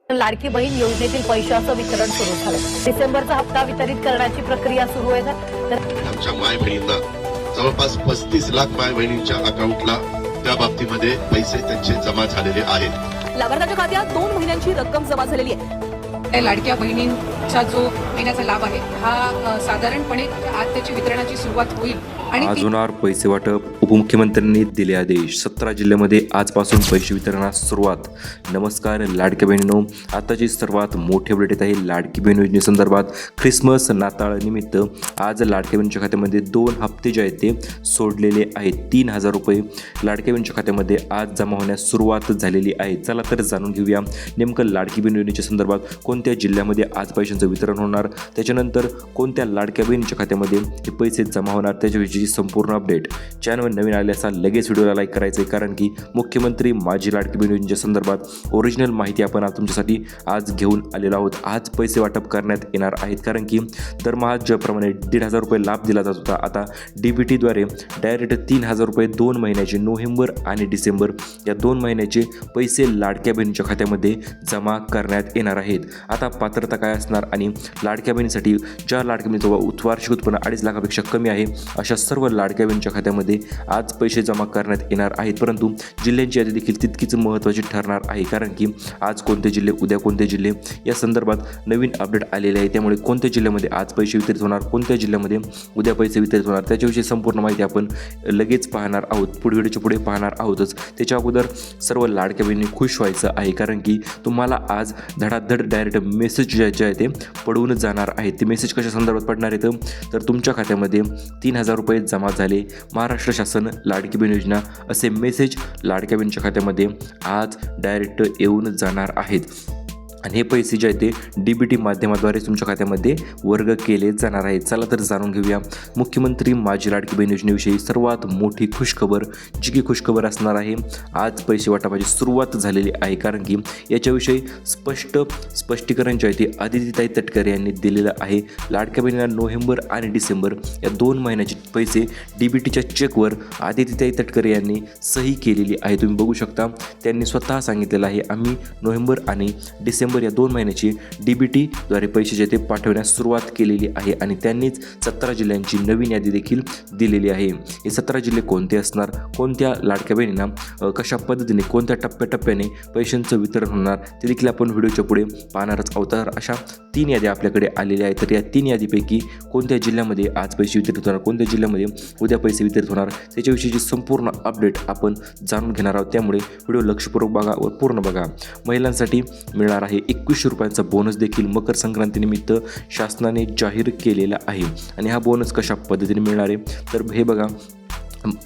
लाडकी बहीण योजनेतील पैशाचं वितरण सुरू झालं। डिसेंबरचा हप्ता वितरित करण्याची प्रक्रिया सुरू आहे। तर आमच्या माय बहिणींना जवळपास 35 लाख माय बहिणींच्या अकाउंटला त्या बाबतीमध्ये पैसे त्यांचे जमा झालेले आहेत। लाभार्थ्यांच्या खात्यात 2 महिन्यांची रक्कम जमा झालेली आहे। लाडक्या बहिणींचा जो महिन्याचा लाभ आहे हा साधारणपणे आज त्याची वितरणाची सुरुवात होईल आणि आज होणार पैसे वाटप। उपमुख्यमंत्र्यांनी दिले आदेश। 17 जिल्ह्यामध्ये आजपासून पैसे वितरणास सुरुवात। नमस्कार लाडक्या बहिणींनो, आताची सर्वात मोठी अपडेट येत आहे लाडकी बहीण योजनेसंदर्भात। ख्रिसमस नाताळ निमित्त आज लाडक्या बहिणींच्या खात्यामध्ये 2 हप्ते जे आहेत ते सोडलेले आहेत। 3000 रुपये लाडक्या बहिणींच्या खात्यामध्ये आज जमा होण्यास सुरुवात झालेली आहे। चला तर जाणून घेऊया नेमकं लाडकी बहीण योजनेच्या संदर्भात कोणत्या जिल्ह्यामध्ये आज पैशांचं वितरण होणार, त्याच्यानंतर कोणत्या लाडक्या बहिणींच्या खात्यामध्ये हे पैसे जमा होणार, त्याच्याविषयीची संपूर्ण अपडेट। चॅनल नवीन आले असाल लगेच व्हिडिओला लाईक करायचं आहे, कारण की मुख्यमंत्री माझी लाडकी बहीण योजनेच्या संदर्भात ओरिजिनल माहिती आपण तुमच्यासाठी आज घेऊन आलेलो आहोत। आज पैसे वाटप करण्यात येणार आहेत, कारण की दरमहा ज्याप्रमाणे 1500 रुपये लाभ दिला जात होता, आता DBTद्वारे डायरेक्ट 3000 रुपये 2 महिन्याचे नोव्हेंबर आणि डिसेंबर या 2 महिन्याचे पैसे लाडक्या बहिणीच्या खात्यामध्ये जमा करण्यात येणार आहेत। आता पात्रता काय असणार आणि लाडक्या बहिणीसाठी ज्या लाडक्या बहिणीचं वार्षिक उत्पन्न 2.5 लाखापेक्षा कमी आहे अशा सर्व लाडक्या बहिणीच्या खात्यामध्ये आज पैसे जमा करण्यात येणार आहेत। परंतु जिल्ह्यांची यादी देखील तितकीच महत्त्वाची ठरणार आहे, कारण की आज कोणते जिल्हे, उद्या कोणते जिल्हे या संदर्भात नवीन अपडेट आलेले आहे। त्यामुळे कोणत्या जिल्ह्यामध्ये आज पैसे वितरित होणार, कोणत्या जिल्ह्यामध्ये उद्या पैसे वितरित होणार, त्याच्याविषयी संपूर्ण माहिती आपण लगेच पाहणार आहोत। पुढे व्हिडिओच्या पुढे पाहणार आहोतच। त्याच्या अगोदर सर्व लाडक्या बहिणी खुश व्हायचं आहे, कारण की तुम्हाला आज धडाधड डायरेक्ट मेसेज जे आहे ते पडून जाणार आहेत। ते मेसेज कशा संदर्भात पडणार आहेत, तर तुमच्या खात्यामध्ये 3000 रुपये जमा झाले, महाराष्ट्र शासन लाडकी बहीण योजना असे मेसेज लाडक्या बहिणीच्या खात्यामध्ये आज डायरेक्ट येऊन जाणार आहेत। आणि हे पैसे जे आहेत ते DBT माध्यमाद्वारे तुमच्या खात्यामध्ये वर्ग केले जाणार आहेत। चला तर जाणून घेऊया मुख्यमंत्री माझी लाडकी बहीण योजनेविषयी सर्वात मोठी खुशखबर, जी की खुशखबर असणार आहे। आज पैसे वाटपाची सुरुवात झालेली आहे, कारण की याच्याविषयी स्पष्टीकरण जे आहे ते आदितीताई तटकरे यांनी दिलेलं आहे। लाडक्या बहिणींना नोव्हेंबर आणि डिसेंबर या 2 महिन्याचे पैसे DBTच्या चेकवर आदितीताई तटकरे यांनी सही केलेली आहे। तुम्ही बघू शकता, त्यांनी स्वतः सांगितलेलं आहे आम्ही नोव्हेंबर आणि डिसेंबर या 2 महिन्याची DBTद्वारे पैसे जे ते पाठवण्यास सुरुवात केलेली आहे आणि त्यांनीच 17 जिल्ह्यांची नवीन यादी देखील दिलेली आहे। हे 17 जिल्हे कोणते असणार, कोणत्या लाडक्या बहिणींना कशा पद्धतीने कोणत्या टप्प्याटप्प्याने पैशांचं वितरण होणार ते देखील आपण व्हिडिओच्या पुढे पाहणारच आहोत। तर अशा 3 याद्या आपल्याकडे आलेल्या आहेत। तर या 3 यादीपैकी कोणत्या जिल्ह्यामध्ये आज पैसे वितरित होणार, कोणत्या जिल्ह्यामध्ये उद्या पैसे वितरित होणार, त्याच्याविषयीची संपूर्ण अपडेट आपण जाणून घेणार आहोत। त्यामुळे व्हिडिओ लक्षपूर्वक बघा व पूर्ण बघा। महिलांसाठी मिळणार आहे 2100 रुपयांचा बोनस देखील मकर संक्रांतीनिमित्त शासनाने जाहीर केलेला आहे। आणि हा बोनस कशा पद्धतीने मिळणार आहे, तर हे बघा,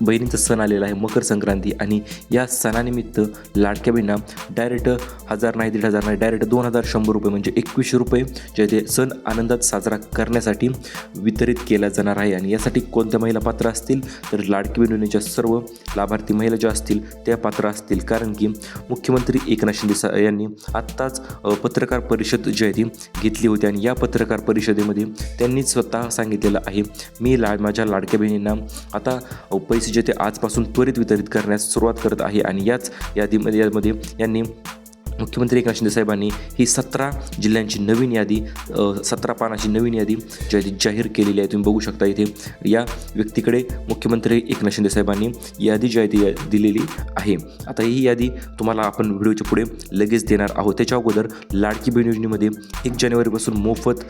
बहिणींचा सण आलेला आहे मकर संक्रांती, आणि या सणानिमित्त लाडक्या बहिणींना डायरेक्ट 1000 नाही 1500 नाही डायरेक्ट 2100 रुपये म्हणजे 2100 रुपये जे ते सण आनंदात साजरा करण्यासाठी वितरित केला जाणार आहे। आणि यासाठी कोणत्या महिला पात्र असतील, तर लाडकी बहीण योजनेच्या सर्व लाभार्थी महिला ज्या असतील त्या पात्र असतील, कारण की मुख्यमंत्री एकनाथ शिंदे यांनी आत्ताच पत्रकार परिषद जी आहे ती घेतली होती आणि या पत्रकार परिषदेमध्ये त्यांनी स्वतः सांगितलेलं आहे मी माझ्या लाडक्या बहिणींना आता पैसे जे ते आजपासून त्वरित वितरित करण्यास सुरुवात करत आहे। आणि याच यामध्ये यांनी मुख्यमंत्री एकनाथ शिंदे साहेबांनी ही 17 जिल्ह्यांची नवीन यादी 17 पानाची नवीन यादी जाहीर केलेली आहे। तुम्ही बघू शकता इथे या व्यक्तीकडे मुख्यमंत्री एकनाथ शिंदे साहेबांनी यादी जी आहे ती दिलेली आहे। आता ही यादी तुम्हाला आपण व्हिडिओच्या पुढे लगेच देणार आहोत। त्याच्या अगोदर लाडकी बहीण योजनेमध्ये 1 जानेवारीपासून मोफत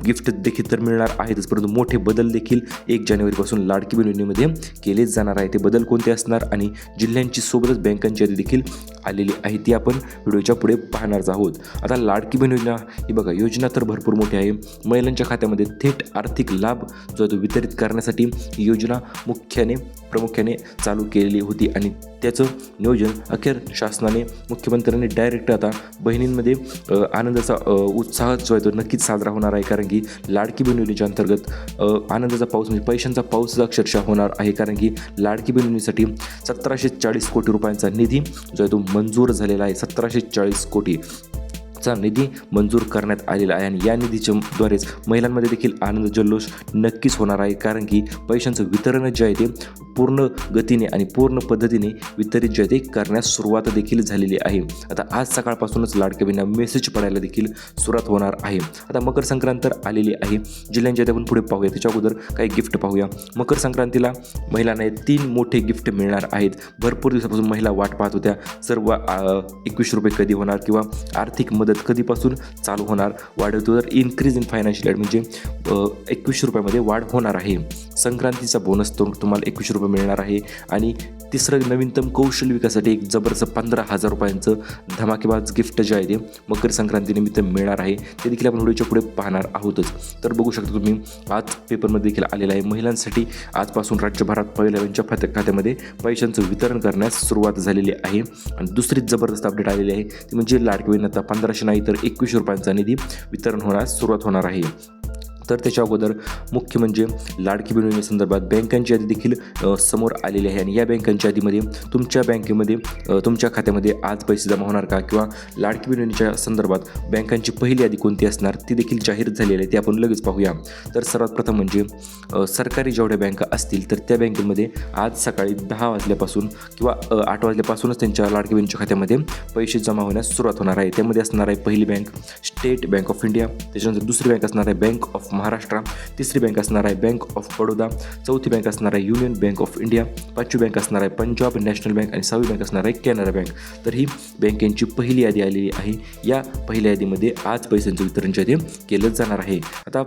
गिफ्ट देखील तर मिळणार आहेतच, परंतु मोठे बदल देखील 1 जानेवारीपासून लाडकी बहीण योजनेमध्ये केलेच जाणार आहे। ते बदल कोणते असणार आणि जिल्ह्यांची सोबतच बँकांची यादी देखील आलेली आहे, ती आपण व्हिडिओच्या पुढे पाहणारच आहोत। आता लाडकी बहीण योजना ही बघा, योजना तर भरपूर मोठी आहे। महिलांच्या खात्यामध्ये थेट आर्थिक लाभ जो तो वितरित करण्यासाठी ही योजना प्रामुख्याने चालू केलेली होती आणि त्याचं नियोजन अखेर शासनाने मुख्यमंत्र्यांनी डायरेक्ट आता बहिणींमध्ये आनंदाचा उत्साह जो आहे तो नक्कीच साजरा होणार आहे, कारण की लाडकी बहीण योजनेच्या अंतर्गत आनंदाचा पाऊस म्हणजे पैशांचा पाऊस अक्षरशः होणार आहे, कारण की लाडकी बहीण योजनेसाठी 1740 कोटी रुपयांचा निधी जो आहे तो मंजूर झालेला आहे। 1740 कोटी चा निधी मंजूर करण्यात आलेला आहे आणि या निधीच्या द्वारेच महिलांमध्ये देखील आनंद जल्लोष नक्कीच होणार आहे, कारण की पैशांचं वितरण जे आहे ते पूर्ण गतीने आणि पूर्ण पद्धतीने वितरित जे आहे ते करण्यास सुरुवात देखील झालेली आहे. आता आज सकाळपासूनच लाडक्या बहिणींना मेसेज पडायला देखील सुरुवात होणार आहे. आता मकर संक्रांत तर आलेली आहे, जिल्ह्यांच्या आपण पुढे पाहूया. त्याच्या अगोदर काही गिफ्ट पाहूया. मकर संक्रांतीला महिलांना 3 मोठे गिफ्ट मिळणार आहेत. भरपूर दिवसापासून महिला वाट पाहत होत्या. सर्व 21 रुपये कधी होणार किंवा आर्थिक मदत कधीपासून चालू होणार. वाढवतो तर इन्क्रीज इन फायनान्शियल एड म्हणजे 21 रुपयामध्ये वाढ होणार आहे. संक्रांतीचा बोनस तो तुम्हाला 21 रुपये मिळणार आहे आणि तिसरं नवीनतम कौशल्य विकासासाठी एक जबरदस्त 15,000 रुपयांचं धमाकेबाज गिफ्ट जे आहे ते मकर संक्रांतीनिमित्त मिळणार आहे. ते देखील आपण व्हिडिओच्या पुढे पाहणार आहोतच. तर बघू शकता तुम्ही आज पेपरमध्ये देखील आलेलं आहे. महिलांसाठी आजपासून राज्यभरात पहिल्यांच्या खात्यामध्ये पैशांचं वितरण करण्यास सुरुवात झालेली आहे. आणि दुसरी जबरदस्त अपडेट आलेली आहे ती म्हणजे लाडकी बहीण आता 1500 नाही तर 21 रुपयांचा निधी वितरण होण्यास सुरुवात होणार आहे. तर त्याच्या अगोदर मुख्य म्हणजे लाडकी बहीण योजनेसंदर्भात बँकांची यादी देखील समोर आलेली आहे आणि या बँकांच्या यादीमध्ये तुमच्या बँकेमध्ये तुमच्या खात्यामध्ये आज पैसे जमा होणार का किंवा लाडकी बहीण योजनेच्या संदर्भात बँकांची पहिली यादी कोणती असणार ती देखील जाहीर झालेली आहे. ते आपण लगेच पाहूया. तर सर्वात प्रथम म्हणजे सरकारी जेवढ्या बँका असतील तर त्या बँकेमध्ये आज सकाळी 10 वाजल्यापासून किंवा 8 वाजल्यापासूनच त्यांच्या लाडकी बहिणीच्या खात्यामध्ये पैसे जमा होण्यास सुरुवात होणार आहे. त्यामध्ये असणार आहे पहिली bank state bank of India, त्याच्यानंतर दुसरी बँक असणार आहे बँक ऑफ महाराष्ट्र, तिसरी बँक असणार आहे बँक ऑफ बडोदा, चौथी बँक असणार आहे युनियन बँक ऑफ इंडिया, पाचवी बँक असणार आहे पंजाब नॅशनल बँक आणि 6वी बँक असणार आहे कॅनरा बँक. तर ही बँकेची पहिली यादी आलेली आहे. या पहिल्या यादीमध्ये आज पैशांचं वितरण जे केलं जाणार आहे. आता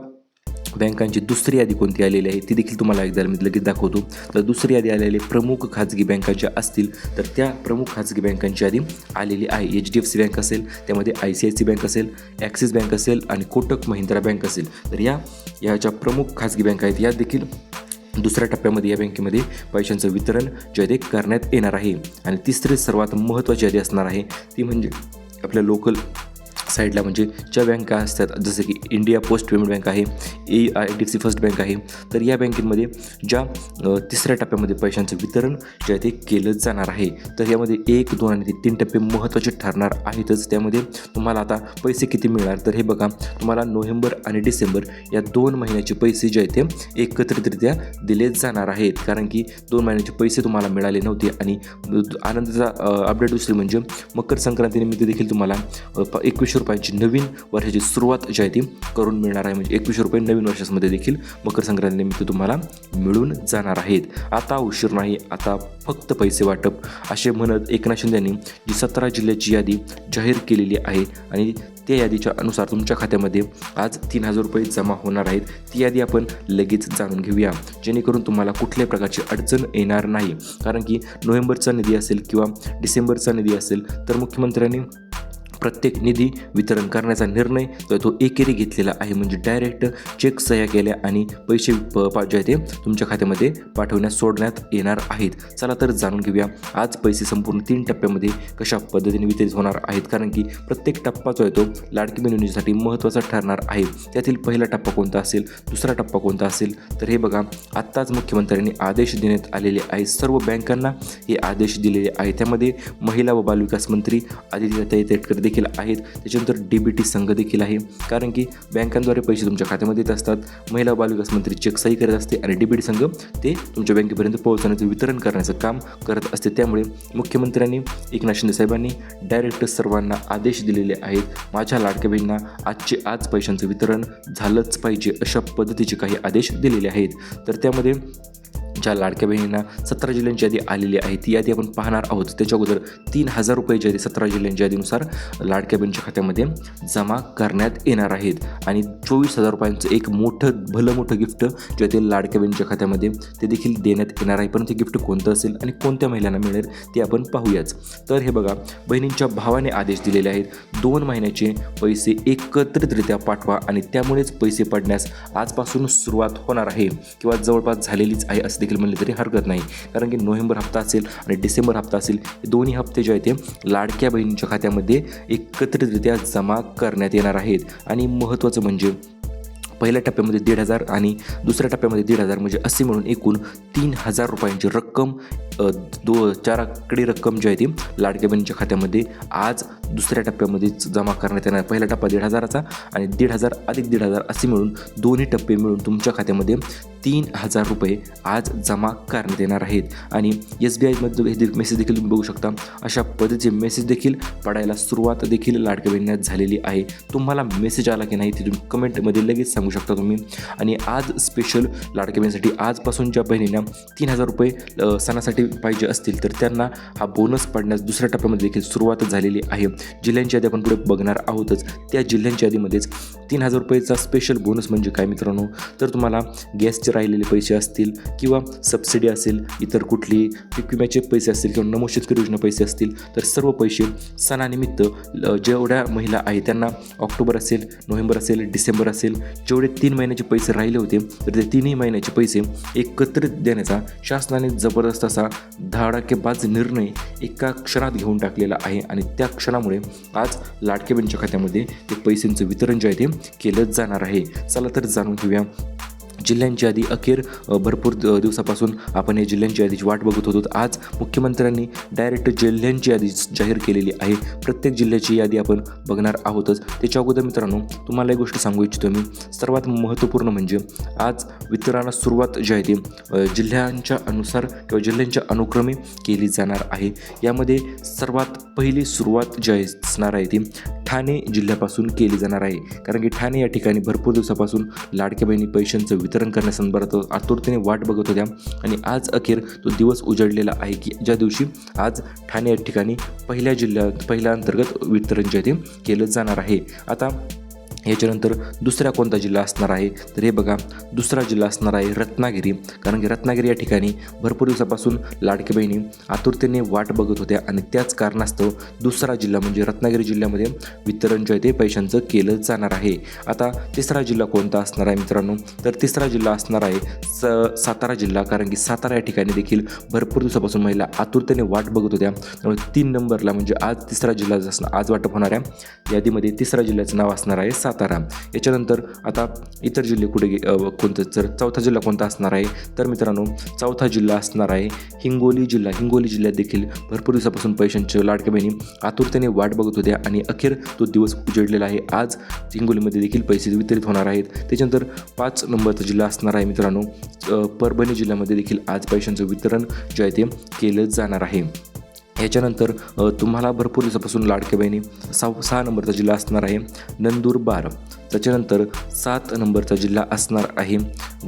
बँकांची दुसरी यादी कोणती आलेली आहे ती देखील तुम्हाला एकदा मी लगेच दाखवतो. तर दुसरी यादी आलेली प्रमुख खाजगी बँका ज्या असतील तर त्या प्रमुख खाजगी बँकांची यादी आलेली आहे. HDFC बँक असेल, त्यामध्ये ICICI बँक असेल, ॲक्सिस बँक असेल आणि कोटक महिंद्रा बँक असेल. तर या ज्या प्रमुख खाजगी बँका आहेत या देखील दुसऱ्या टप्प्यामध्ये या बँकेमध्ये पैशांचं वितरण जे आहे ते करण्यात येणार आहे. आणि तिसरी सर्वात महत्त्वाची यादी असणार आहे ती म्हणजे आपल्या लोकल साईडला म्हणजे ज्या बँका असतात जसं की इंडिया पोस्ट पेमेंट बँक आहे, IDFC फर्स्ट बँक आहे. तर या बँकेमध्ये ज्या तिसऱ्या टप्प्यामध्ये पैशांचं वितरण जे आहे ते केलं जाणार आहे. तर यामध्ये 1, 2 आणि 3 टप्पे महत्त्वाचे ठरणार आहेतच. त्यामध्ये तुम्हाला आता पैसे किती मिळणार तर हे बघा, तुम्हाला नोव्हेंबर आणि डिसेंबर या 2 महिन्याचे पैसे जे आहेत ते एकत्रितरित्या दिले जाणार आहेत, कारण की 2 महिन्याचे पैसे तुम्हाला मिळाले नव्हते. आणि आनंदाचा अपडेट दुसरी म्हणजे मकर संक्रांतीनिमित्त देखील तुम्हाला 21 रुपयांची नवीन वर्षाची सुरुवात जी आहे ती करून मिळणार आहे. म्हणजे 21 रुपये नवीन वर्षामध्ये देखील मकर संक्रांतीनिमित्त तुम्हाला मिळून जाणार आहेत. आता उशीर नाही, आता फक्त पैसे वाटप असे म्हणत एकनाथ शिंदे यांनी जी 17 जिल्ह्याची यादी जाहीर केलेली आहे आणि त्या यादीच्या अनुसार तुमच्या खात्यामध्ये आज 3,000 रुपये जमा होणार आहेत. ती यादी आपण लगेच जाणून घेऊया, जेणेकरून तुम्हाला कुठल्याही प्रकारची अडचण येणार नाही. कारण की नोव्हेंबरचा निधी असेल किंवा डिसेंबरचा निधी असेल तर मुख्यमंत्र्यांनी प्रत्येक निधी वितरण करण्याचा निर्णय तो एकेरी घेतलेला आहे. म्हणजे डायरेक्ट चेक सह्या केल्या आणि पैसे जे आहे ते तुमच्या खात्यामध्ये पाठवण्यास सोडण्यात येणार आहेत. चला तर जाणून घेऊया आज पैसे संपूर्ण 3 टप्प्यामध्ये कशा पद्धतीने वितरित होणार आहेत, कारण की प्रत्येक टप्पा जो आहे तो लाडकी बहीण योजनेसाठी महत्त्वाचा ठरणार आहे. त्यातील पहिला टप्पा कोणता असेल, दुसरा टप्पा कोणता असेल तर हे बघा, आत्ताच मुख्यमंत्र्यांनी आदेश देण्यात आलेले आहेत. सर्व बँकांना हे आदेश दिलेले आहेत. त्यामध्ये महिला व बालविकास मंत्री आदित्य तटकरे देखील आहेत. त्याच्यानंतर DBT संघ देखील आहे, कारण की बँकांद्वारे पैसे तुमच्या खात्यामध्ये येत असतात. महिला व बालविकास मंत्री चेक सही करत असते आणि DBT संघ ते तुमच्या बँकेपर्यंत पोहोचवण्याचं वितरण करण्याचं काम करत असते. त्यामुळे मुख्यमंत्र्यांनी एकनाथ शिंदे साहेबांनी डायरेक्ट सर्वांना आदेश दिलेले आहेत. माझ्या लाडक्या बहिणींना आज पैशांचं वितरण झालंच पाहिजे अशा पद्धतीचे काही आदेश दिलेले आहेत. तर त्यामध्ये ज्या लाडक्या बहिणींना 17 जिल्ह्यांची यादी आलेली आहे ती यादी आपण पाहणार आहोत. त्याच्या अगोदर 3,000 रुपयाची यादी 17 जिल्ह्यांच्या यादीनुसार लाडक्या बहिणीच्या खात्यामध्ये जमा करण्यात येणार आहेत. आणि 24,000 रुपयांचं एक भलं मोठं गिफ्ट जे ते लाडक्या बहिणीच्या खात्यामध्ये ते देखील देण्यात येणार आहे. पण ते गिफ्ट कोणतं असेल आणि कोणत्या महिलांना मिळेल ते आपण पाहूयाच. तर हे बघा, बहिणींच्या भावाने आदेश दिलेले आहेत 2 महिन्याचे पैसे एकत्रितरित्या पाठवा आणि त्यामुळेच पैसे पडण्यास आजपासून सुरुवात होणार आहे किंवा जवळपास झालेलीच आहे असं देखील म्हणले तरी हरकत नाही. कारण की नोव्हेंबर हप्ता असेल आणि डिसेंबर हप्ता असेल हे दोन्ही हप्ते जे आहेत ते लाडक्या बहिणींच्या खात्यामध्ये एकत्रितरित्या जमा करण्यात येणार आहेत. आणि महत्त्वाचं म्हणजे पहिल्या टप्प्यामध्ये 1,500 आणि दुसऱ्या टप्प्यामध्ये 1,500 म्हणजे असे म्हणून एकूण 3,000 रुपयांची रक्कम 4 आकडी रक्कम जी आहे ती लाडक्या बहिणीच्या खात्यामध्ये आज दुसऱ्या टप्प्यामध्ये जमा करण्यात येणार. पहिला टप्पा 1,500चा आणि 1,500 अधिक 1,500 असे मिळून दोन्ही टप्पे मिळून तुमच्या खात्यामध्ये 3,000 रुपये आज जमा करण्यात येणार आहेत. आणि SBIमध्ये हे मेसेज देखील तुम्ही बघू शकता. अशा पद्धतीचे मेसेज देखील पडायला सुरुवात देखील लाडक्या बहिणींना झालेली आहे. तुम्हाला मेसेज आला की नाही ते तुम्ही कमेंटमध्ये लगेच सांगू शकता तुम्ही. आणि आज स्पेशल लाडक्या बहिणीसाठी आजपासून ज्या बहिणींना 3,000 रुपये सणासाठी पाहिजे असतील तर त्यांना हा बोनस पडण्यास दुसऱ्या टप्प्यामध्ये देखील सुरुवात झालेली आहे. जिल्ह्यांची यादी आपण पुढे बघणार आहोतच. त्या जिल्ह्यांच्या यादीमध्येच 3,000 रुपयेचा स्पेशल बोनस म्हणजे काय मित्रांनो, तर तुम्हाला गॅसचे राहिलेले पैसे असतील किंवा सबसिडी असेल, इतर कुठली पीक विम्याचे पैसे असतील किंवा नमो शेतकरी योजना पैसे असतील तर सर्व पैसे सणानिमित्त जेवढ्या महिला आहेत त्यांना ऑक्टोबर असेल, नोव्हेंबर असेल, डिसेंबर असेल, जेवढे 3 महिन्याचे पैसे राहिले होते तर ते 3ही महिन्याचे पैसे एकत्रित देण्याचा शासनाने जबरदस्त असा धडाकेबाज निर्णय एका क्षणात घेऊन टाकलेला आहे. आणि त्या क्षणामुळे आज लाडक्या बहिणीच्या खात्यामध्ये ते पैशांचं वितरण जे आहे ते केलं जाणार आहे. चला तर जाणून घेऊया जिल्ह्यांची यादी. अखेर भरपूर दिवसापासून आपण या जिल्ह्यांची यादीची वाट बघत होतो. आज मुख्यमंत्र्यांनी डायरेक्ट जिल्ह्यांची यादी जाहीर केलेली आहे. प्रत्येक जिल्ह्याची यादी आपण बघणार आहोतच. त्याच्या अगोदर मित्रांनो तुम्हाला एक गोष्ट सांगू इच्छितो मी. सर्वात महत्त्वपूर्ण म्हणजे आज वितरणाला सुरुवात जी आहे ती जिल्ह्यांच्या अनुसार किंवा जिल्ह्यांच्या अनुक्रमे केली जाणार आहे. यामध्ये सर्वात पहिली सुरुवात जी असणार आहे ती ठाणे जिल्ह्यापासून केली जाणार आहे. कारण की ठाणे या ठिकाणी भरपूर दिवसापासून लाडक्या बहिणी पैशांचं वितरण करण्यासंदर्भात आतुरतेने वाट बघत होत्या आणि आज अखेर तो दिवस उजळलेला आहे की ज्या दिवशी आज ठाणे या ठिकाणी पहिल्या अंतर्गत वितरण जे आहे ते केलं जाणार आहे. आता याच्यानंतर दुसरा कोणता जिल्हा असणार आहे तर हे बघा, दुसरा जिल्हा असणार आहे रत्नागिरी. कारण की रत्नागिरी या ठिकाणी भरपूर दिवसापासून लाडक्या बहिणी आतुरतेने वाट बघत होत्या आणि त्याच कारणास्तव दुसरा जिल्हा म्हणजे रत्नागिरी जिल्ह्यामध्ये वितरण जे आहे ते पैशांचं केलं जाणार आहे. आता तिसरा जिल्हा कोणता असणार आहे मित्रांनो, तर तिसरा जिल्हा असणार आहे सातारा जिल्हा. कारण की सातारा या ठिकाणी देखील भरपूर दिवसापासून महिला आतुरतेने वाट बघत होत्या. त्यामुळे 3 नंबरला म्हणजे आज तिसरा जिल्हा असणार, आज वाटप होणाऱ्या यादीमध्ये तिसऱ्या जिल्ह्याचं नाव असणार आहे सातारा. याच्यानंतर आता इतर जिल्हे कुठे कोणतं, तर चौथा जिल्हा कोणता असणार आहे तर मित्रांनो चौथा जिल्हा असणार आहे हिंगोली जिल्हा. हिंगोली जिल्ह्यात देखील भरपूर दिवसापासून पैशांच्या लाडक्या बहिणी आतुरतेने वाट बघत होत्या आणि अखेर तो दिवस उजळलेला आहे. आज हिंगोलीमध्ये देखील पैसे वितरित होणार आहेत. त्याच्यानंतर 5 नंबरचा जिल्हा असणार आहे मित्रांनो परभणी जिल्ह्यामध्ये देखील आज पैशांचं वितरण जे आहे ते केलं जाणार आहे. याच्यानंतर तुम्हाला भरपूर दिवसापासून लाडक्या बहिणी 6 नंबरचा जिल्हा असणार आहे नंदुरबार. त्याच्यानंतर 7 नंबरचा जिल्हा असणार आहे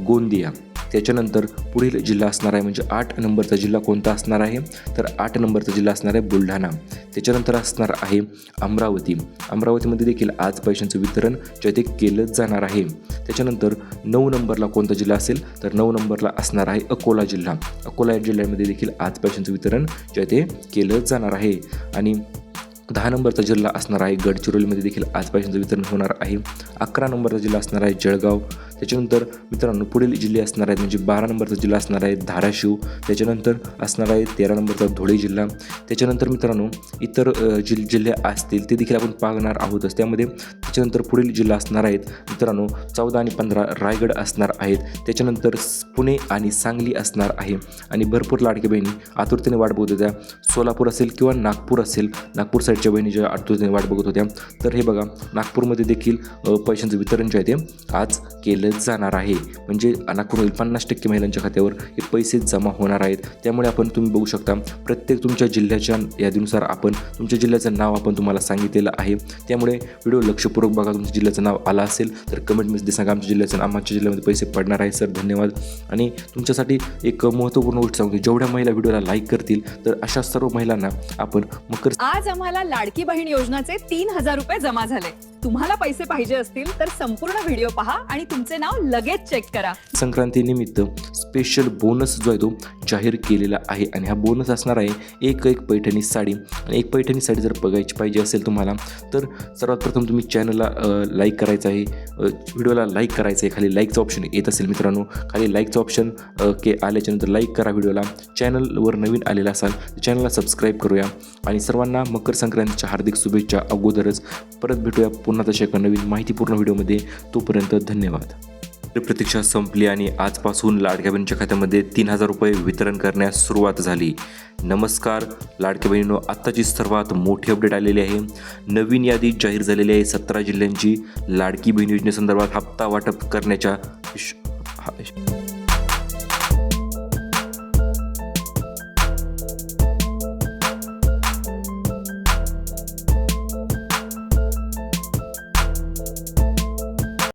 गोंदिया. त्याच्यानंतर पुढील जिल्हा असणार आहे म्हणजे 8 नंबरचा जिल्हा कोणता असणार आहे तर 8 नंबरचा जिल्हा असणार आहे बुलढाणा. त्याच्यानंतर असणार आहे अमरावती. अमरावतीमध्ये देखील आज पैशांचं वितरण जे ते केलं जाणार आहे. त्याच्यानंतर 9 नंबरला कोणता जिल्हा असेल तर 9 नंबरला असणार आहे अकोला जिल्हा. अकोला या जिल्ह्यामध्ये देखील आज पैशांचं वितरण जे ते केलं जाणार आहे. आणि 10 नंबरचा जिल्हा असणार आहे गडचिरोलीमध्ये देखील आज पैशांचं वितरण होणार आहे. 11 नंबरचा जिल्हा असणार आहे जळगाव. त्याच्यानंतर मित्रांनो पुढील जिल्हे असणार आहेत म्हणजे 12 नंबरचा जिल्हा असणार आहे धाराशिव. त्याच्यानंतर असणार आहे 13 नंबरचा धुळे जिल्हा. त्याच्यानंतर मित्रांनो इतर जिल्हे असतील ते देखील आपण पाहणार आहोतच. त्याच्यानंतर पुढील जिल्हा असणार आहेत मित्रांनो 14 आणि 15 रायगड असणार आहेत. त्याच्यानंतर पुणे आणि सांगली असणार आहे. आणि भरपूर लाडक्या बहिणी आतुरतेने वाट बघत होत्या. सोलापूर असेल किंवा नागपूर असेल, नागपूर साईडच्या बहिणी ज्या आतुरतेने वाट बघत होत्या तर हे बघा नागपूरमध्ये देखील पैशांचं वितरण जे आहे ते आज केलं जाणार आहे. म्हणजे नागपूरमधील 50% महिलांच्या खात्यावर हे पैसे जमा होणार आहेत. त्यामुळे आपण तुम्ही बघू शकता प्रत्येक तुमच्या जिल्ह्याच्या यादीनुसार आपण तुमच्या जिल्ह्याचं नाव आपण तुम्हाला सांगितलेलं आहे. त्यामुळे व्हिडिओ लक्षपूर्वक बघा. तुमच्या जिल्ह्याचं नाव आलं असेल तर कमेंटमध्ये सांगा आमच्या जिल्ह्याचं, आमच्या जिल्ह्यामध्ये पैसे पडणार आहे. सर धन्यवाद. आणि तुमच्यासाठी एक महत्त्वपूर्ण गोष्ट सांगतो, जेवढ्या महिला व्हिडिओला लाईक करतील तर अशा सर्व महिलांना आपण मकर आज आम्हाला लाडकी बहीण योजनाचे 3,000 रुपये जमा झाले. तुम्हाला पैसे पाहिजे असतील तर संपूर्ण व्हिडिओ पहा आणि तुमचे नाव लगेच चेक करा. संक्रांतीनिमित्त स्पेशल बोनस जो आहे तो जाहीर केलेला आहे. आणि हा बोनस असणार आहे एक पैठणी साडी. आणि एक पैठणी साडी जर बघायची पाहिजे असेल तुम्हाला तर सर्वात प्रथम तुम्ही चॅनलला लाईक करायचं आहे, व्हिडिओला लाईक करायचं आहे. खाली लाईकचं ऑप्शन येत असेल मित्रांनो, खाली लाईकचं ऑप्शन आल्याच्यानंतर लाईक करा व्हिडिओला. चॅनलवर नवीन आलेला असाल तर चॅनलला सबस्क्राईब करूया. आणि सर्वांना मकर संक्रांतीच्या हार्दिक शुभेच्छा अगोदरच. परत भेटूया पुन्हा तशा एका नवीन माहितीपूर्ण व्हिडिओमध्ये. तोपर्यंत धन्यवाद. प्रतीक्षा संपली आणि आजपासून लाडक्या बहिणीच्या खात्यामध्ये 3,000 रुपये वितरण करण्यास सुरुवात झाली. नमस्कार लाडक्या बहिणींनो, आत्ताची सर्वात मोठी अपडेट आलेली आहे. नवीन यादी जाहीर झालेली आहे. 17 जिल्ह्यांची लाडकी बहीण योजनेसंदर्भात हप्ता वाटप करण्याच्या